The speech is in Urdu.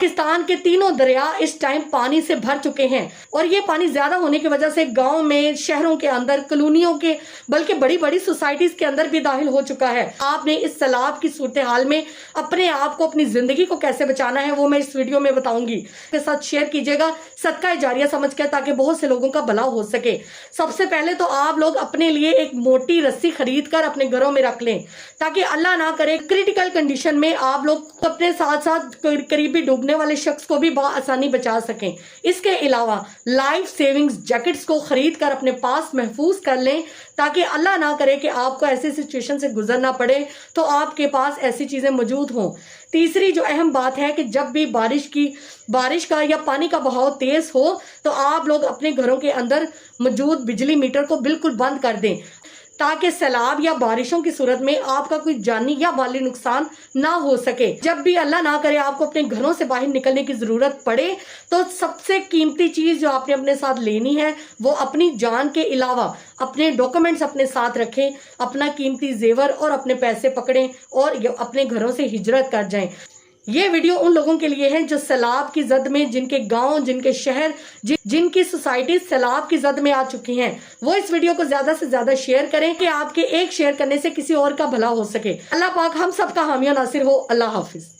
پاکستان کے تینوں دریا اس ٹائم پانی سے بھر چکے ہیں اور یہ پانی زیادہ ہونے کی وجہ سے گاؤں میں، شہروں کے اندر، کالونیوں کے، بلکہ بڑی بڑی سوسائٹیز کے اندر بھی داخل ہو چکا ہے۔ آپ نے اس سیلاب کی صورتحال میں اپنے آپ کو، اپنی زندگی کو کیسے بچانا ہے وہ میں اس ویڈیو میں بتاؤں گی۔ کے ساتھ شیئر کیجئے گا صدقہ جاریہ سمجھ کر، تاکہ بہت سے لوگوں کا بھلا ہو سکے۔ سب سے پہلے تو آپ لوگ اپنے لیے ایک موٹی رسی خرید کر اپنے گھروں میں رکھ لیں، تاکہ اللہ نہ کرے کریٹیکل کنڈیشن میں آپ لوگ اپنے ساتھ ساتھ قریبی ڈوبنے والے شخص کو بھی بآسانی بچا سکیں۔ اس کے علاوہ لائف سیونگز جیکٹس کو خرید کر اپنے پاس محفوظ کر لیں، تاکہ اللہ نہ کرے کہ آپ کو ایسی سچویشن سے گزرنا پڑے تو آپ کے پاس ایسی چیزیں موجود ہوں۔ تیسری جو اہم بات ہے کہ جب بھی بارش کا یا پانی کا بہاؤ تیز ہو تو آپ لوگ اپنے گھروں کے اندر موجود بجلی میٹر کو بالکل بند کر دیں، تاکہ سیلاب یا بارشوں کی صورت میں آپ کا کوئی جانی یا مالی نقصان نہ ہو سکے۔ جب بھی اللہ نہ کرے آپ کو اپنے گھروں سے باہر نکلنے کی ضرورت پڑے تو سب سے قیمتی چیز جو آپ نے اپنے ساتھ لینی ہے وہ اپنی جان کے علاوہ اپنے ڈاکومنٹس اپنے ساتھ رکھیں، اپنا قیمتی زیور اور اپنے پیسے پکڑیں اور اپنے گھروں سے ہجرت کر جائیں۔ یہ ویڈیو ان لوگوں کے لیے ہے جو سیلاب کی زد میں، جن کے گاؤں، جن کے شہر، جن کی سوسائٹیز سیلاب کی زد میں آ چکی ہیں، وہ اس ویڈیو کو زیادہ سے زیادہ شیئر کریں کہ آپ کے ایک شیئر کرنے سے کسی اور کا بھلا ہو سکے۔ اللہ پاک ہم سب کا حامی و ناصر ہو۔ اللہ حافظ۔